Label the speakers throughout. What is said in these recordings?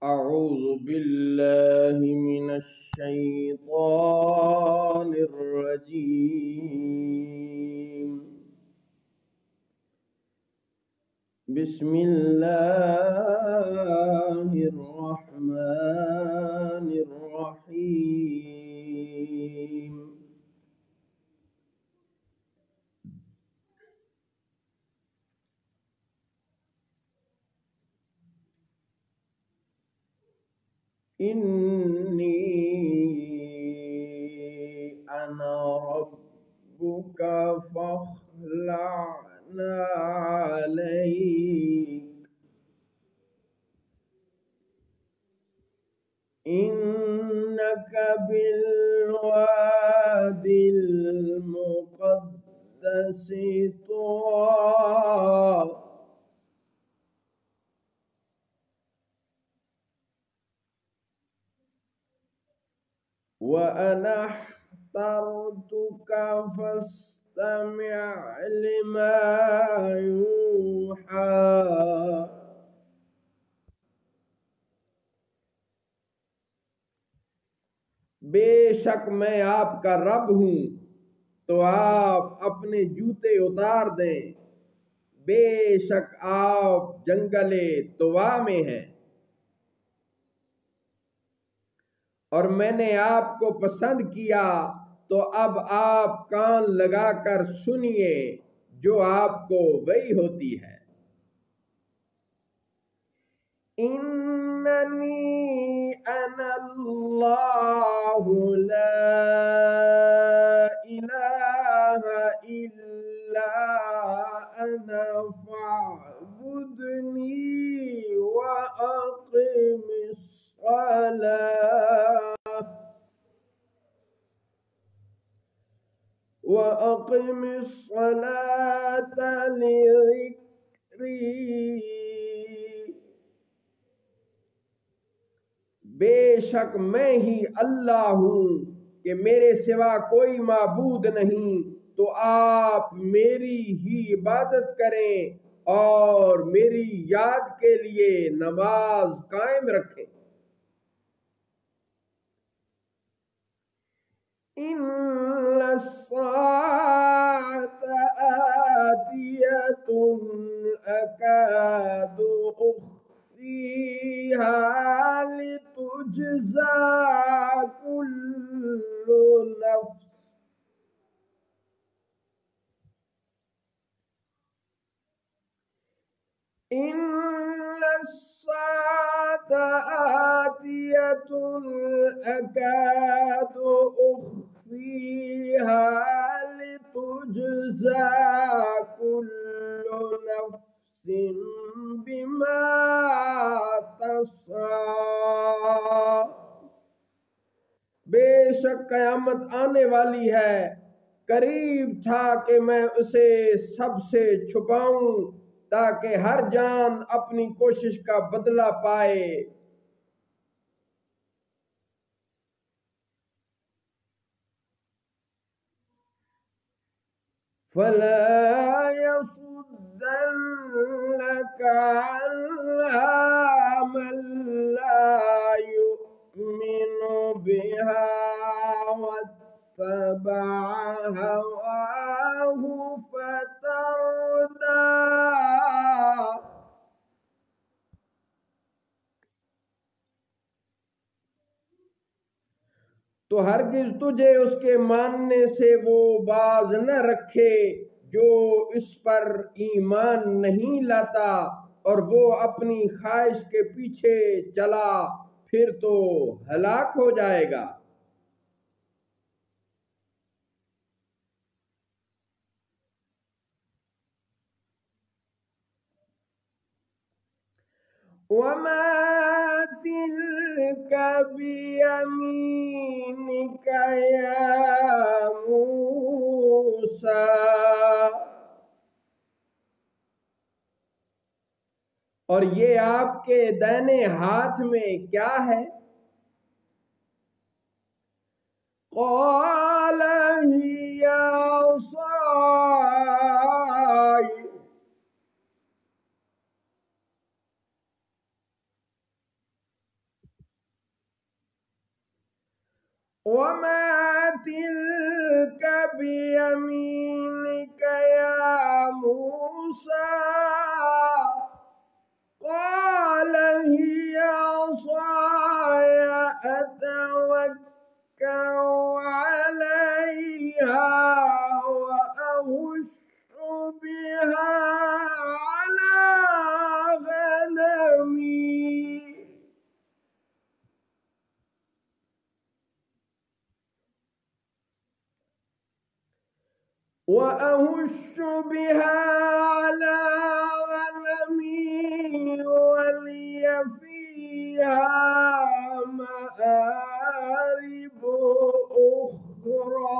Speaker 1: أعوذ بالله من الشيطان الرجيم. بسم الله الرحمن الرحيم. إني أنا ربك فاخلع عليك إنك بالوادي المقدس طوى وأنا اخترتك فاستمع لما يوحى. بے شک میں آپ کا رب ہوں تو آپ اپنے جوتے اتار دیں، بے شک آپ جنگل طوا میں ہیں، اور میں نے آپ کو پسند کیا تو اب آپ کان لگا کر سنیے جو آپ کو وحی ہوتی ہے۔ اننی انا اللہ لا الہ الا انا فاعبدنی وأقم الصلاة لذكري۔ بے شک میں ہی اللہ ہوں کہ میرے سوا کوئی معبود نہیں، تو آپ میری ہی عبادت کریں اور میری یاد کے لیے نماز قائم رکھیں۔ ان الساعة آتية أكاد أخفيها لتجزى كل نفس إن الساعة آتية أكاد أخفيها لتجزى كل نفس بما تسعى۔ بے شک قیامت آنے والی ہے، قریب تھا کہ میں اسے سب سے چھپاؤں تاکہ ہر جان اپنی کوشش کا بدلہ پائے۔ فلا يصدنك عنها من لا يؤمن بها واتبع هواه فتردى۔ تو ہرگز تجھے اس کے ماننے سے وہ باز نہ رکھے جو اس پر ایمان نہیں لاتا اور وہ اپنی خواہش کے پیچھے چلا پھر تو ہلاک ہو جائے گا۔ وَمَا تِلْكَ بِيَمِينِكَ يَا مُوسَىٰ۔ اور یہ آپ کے دائیں ہاتھ میں کیا ہے؟ قَالَ هِيَ عَصَايَ وما تلك بيمينك يا موسى قال هي عصاي أتوكأ عليها وأهش بها على غنمي ولي فيها مآرب أخرى.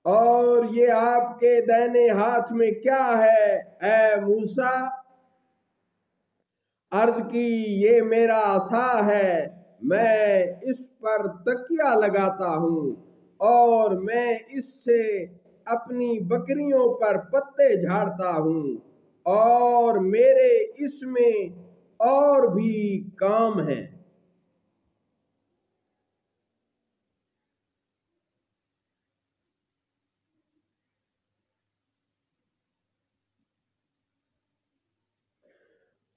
Speaker 1: اور یہ آپ کے دائنے ہاتھ میں کیا ہے اے موسیٰ؟ عرض کی یہ میرا عصا ہے، میں اس پر تکیہ لگاتا ہوں اور میں اس سے اپنی بکریوں پر پتے جھاڑتا ہوں اور میرے اس میں اور بھی کام ہیں۔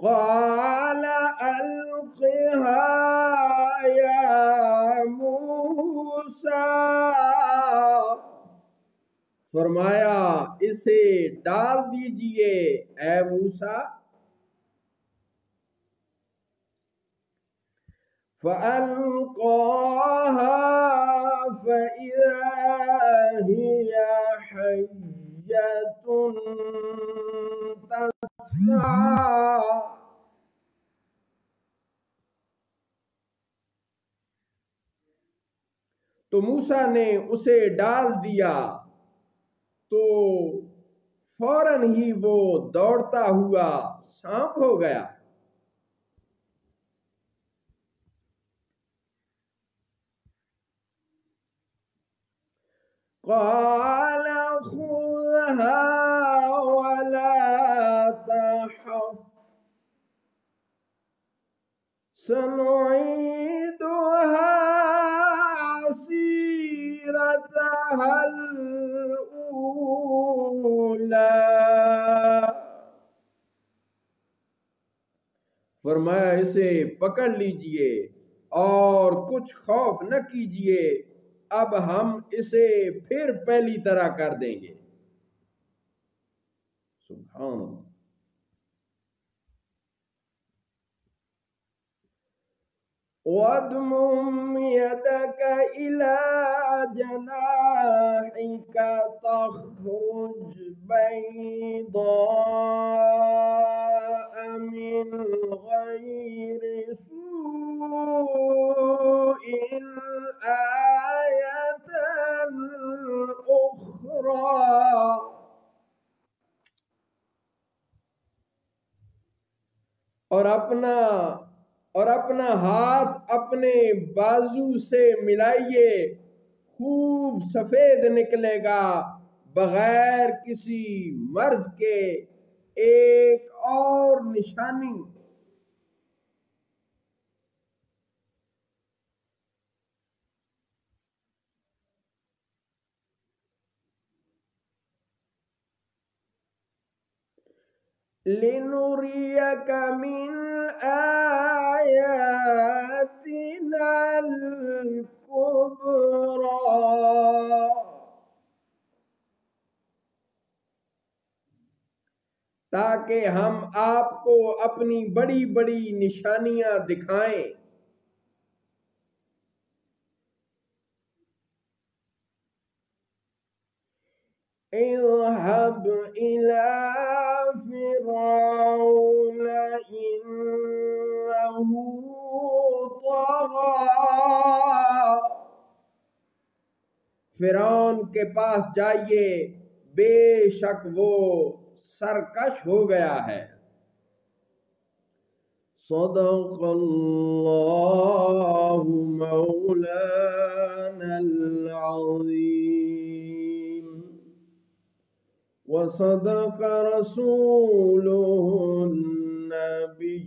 Speaker 1: قال ألقها يا موسى، فرمایا اسے ڈال دیجئے اے موسیٰ۔ فألقاها فإذا هي حية تسعى، تو موسیٰ نے اسے ڈال دیا تو فوراً ہی وہ دوڑتا ہوا سانپ ہو گیا۔ قال خذها ولا تخف سنعيدها سيرتها الأولى، فرمایا اسے پکڑ لیجئے اور کچھ خوف نہ کیجئے، اب ہم اسے پھر پہلی طرح کر دیں گے۔ سبحان اللہ۔ وَاضْمُمْ يَدَكَ إِلَى جَنَاحِكَ تَخْرُجْ بَيْضَاءَ مِنْ غَيْرِ سُوءٍ آيَةً أُخْرَى، اور اپنا ہاتھ اپنے بازو سے ملائیے، خوب سفید نکلے گا بغیر کسی مرض کے ایک اور نشانی۔ لِنُرِيَكَ مِنْ آيَاتِنَا الْكُبْرَى، تاکہ ہم آپ کو اپنی بڑی بڑی نشانیاں دکھائیں۔ اذهب إلى فرعون إنه طغى، فرعون کے پاس جائیے، بے شک وہ سرکش ہو گیا ہے۔ صدق اللہ مولانا العظیم وصدق رسوله النبي